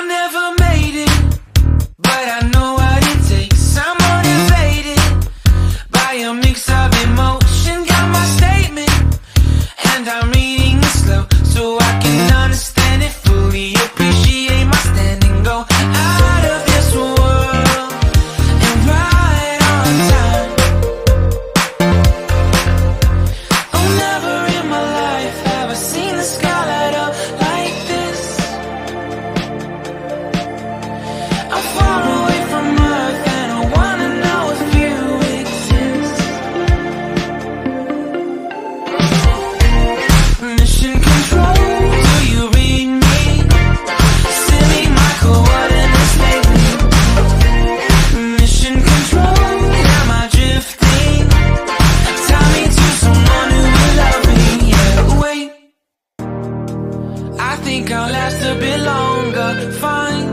I never made it, but I know what it takes. I'm motivated by a mix of emotion. Got my statement, and I'm reading it slow so I can understand it fully. Appreciate my standing, go out of this world and right on time. Oh, never in my life have I seen the sky light up like this. I'm far away from Earth and I wanna know if you exist. Mission control, do you read me? Send me my coordinates lately. Mission control, am I drifting? Tie me to someone who will love me. Yeah, wait, I think I'll last a bit longer. Find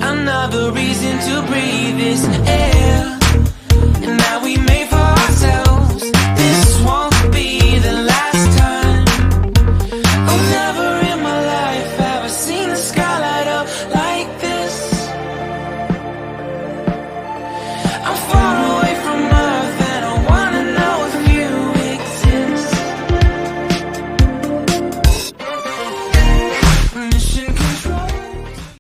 another reason to breathe this air.